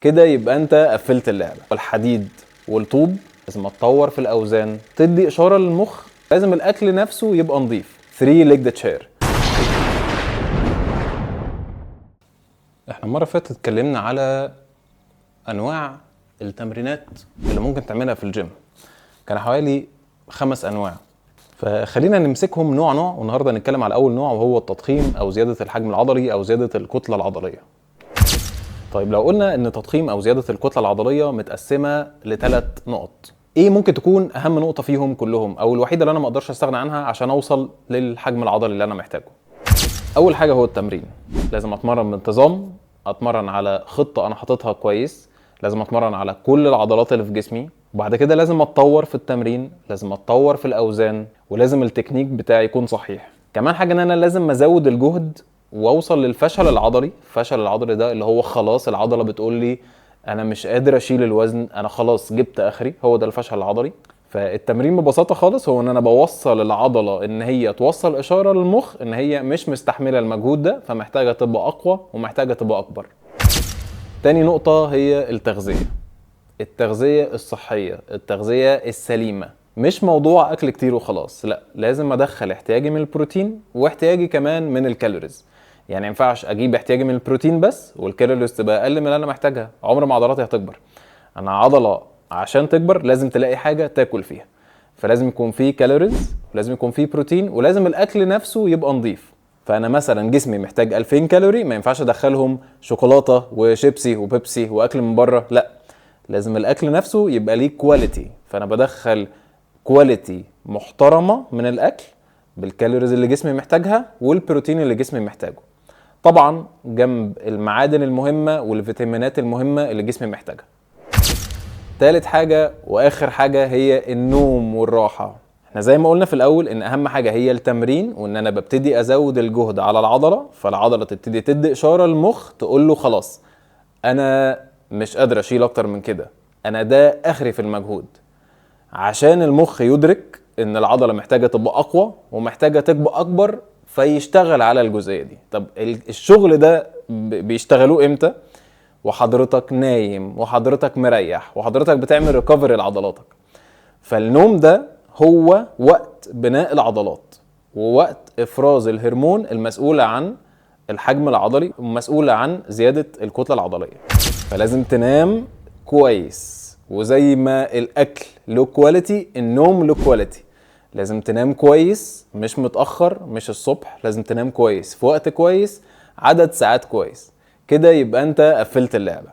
كده يبقى انت قفلت اللعبه. الحديد والطوب لازم اتطور في الاوزان، تدي اشاره للمخ. لازم الاكل نفسه يبقى نظيف. 3 legged chair. احنا المره اللي فاتت اتكلمنا على انواع التمرينات اللي ممكن تعملها في الجيم. كان حوالي 5 انواع، فخلينا نمسكهم نوع نوع، والنهارده نتكلم على اول نوع وهو التضخيم او زياده الحجم العضلي او زياده الكتله العضليه. طيب لو قلنا ان تضخيم او زياده الكتله العضليه متقسمه ل3 نقط، ايه ممكن تكون اهم نقطه فيهم كلهم او الوحيده اللي انا ما اقدرش استغنى عنها عشان اوصل للحجم العضلي اللي انا محتاجه؟ اول حاجه هو التمرين. لازم اتمرن بانتظام، اتمرن على خطه انا حاططها كويس، لازم اتمرن على كل العضلات اللي في جسمي، وبعد كده لازم اتطور في التمرين، لازم اتطور في الاوزان، ولازم التكنيك بتاعي يكون صحيح. كمان حاجه ان انا لازم ازود الجهد واوصل للفشل العضلي. الفشل العضلي ده اللي هو خلاص العضله بتقول لي انا مش قادر اشيل الوزن، انا خلاص جبت اخري، هو ده الفشل العضلي. فالتمرين ببساطه خالص هو ان انا بوصل العضله ان هي توصل اشاره للمخ ان هي مش مستحمله المجهود ده، فمحتاجه تبقى اقوى ومحتاجه تبقى اكبر. تاني نقطه هي التغذيه. التغذيه الصحيه، التغذيه السليمه، مش موضوع اكل كتير وخلاص، لا، لازم ادخل احتياجي من البروتين واحتياجي كمان من الكالوريز. يعني ما ينفعش اجيب احتياجي من البروتين بس والكالوريز تبقى اقل من اللي انا محتاجها، عمر ما عضلاتي هتكبر. انا عضله عشان تكبر لازم تلاقي حاجه تاكل فيها، فلازم يكون فيه كالوريز ولازم يكون فيه بروتين ولازم الاكل نفسه يبقى نظيف. فانا مثلا جسمي محتاج 2000 كالوري، ما ينفعش ادخلهم شوكولاته وشيبسي وبيبسي واكل من بره، لا، لازم الاكل نفسه يبقى ليه كواليتي. فانا بدخل كواليتي محترمه من الاكل بالكالوريز اللي جسمي محتاجها والبروتين اللي جسمي محتاجه، طبعا جنب المعادن المهمه والفيتامينات المهمه اللي جسمي محتاجها. تالت حاجه واخر حاجه هي النوم والراحه. احنا زي ما قلنا في الاول ان اهم حاجه هي التمرين، وان انا ببتدي ازود الجهد على العضله، فالعضله تبتدي تدي اشاره للمخ تقول له خلاص انا مش قادر اشيل اكتر من كده، انا ده اخري في المجهود، عشان المخ يدرك ان العضله محتاجه تبقى اقوى ومحتاجه تبقى اكبر، فيشتغل على الجزئيه دي. طب الشغل ده بيشتغلوه امتى؟ وحضرتك نايم وحضرتك مريح وحضرتك بتعمل ريكفري لعضلاتك. فالنوم ده هو وقت بناء العضلات ووقت افراز الهرمون المسؤول عن الحجم العضلي ومسؤول عن زياده الكتله العضليه. فلازم تنام كويس، وزي ما الاكل له كواليتي النوم له كواليتي. لازم تنام كويس، مش متاخر، مش الصبح، لازم تنام كويس في وقت كويس، عدد ساعات كويس. كده يبقى انت قفلت اللعبه.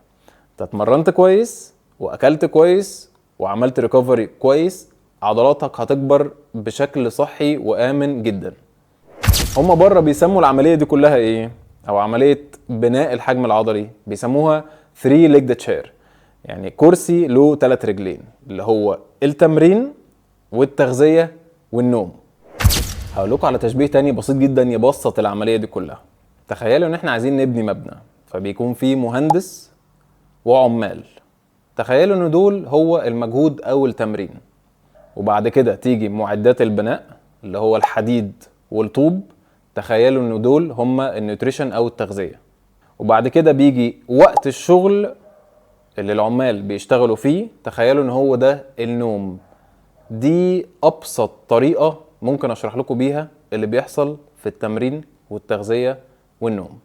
انت اتمرنت كويس واكلت كويس وعملت ريكفري كويس، عضلاتك هتكبر بشكل صحي وامن جدا. هما بره بيسموا العمليه دي كلها ايه؟ او عمليه بناء الحجم العضلي بيسموها 3 legged chair، يعني كرسي له 3 رجلين، اللي هو التمرين والتغذيه والنوم. هقول لكم على تشبيه تاني بسيط جدا يبسط العمليه دي كلها. تخيلوا ان احنا عايزين نبني مبنى، فبيكون فيه مهندس وعمال. تخيلوا ان دول هو المجهود او التمرين، وبعد كده تيجي معدات البناء اللي هو الحديد والطوب. تخيلوا ان دول هم النيوتريشن او التغذيه، وبعد كده بيجي وقت الشغل اللي العمال بيشتغلوا فيه. تخيلوا ان هو ده النوم. دي ابسط طريقه ممكن اشرح لكم بيها اللي بيحصل في التمرين والتغذيه والنوم.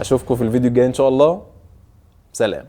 اشوفكم في الفيديو الجاي ان شاء الله. سلام.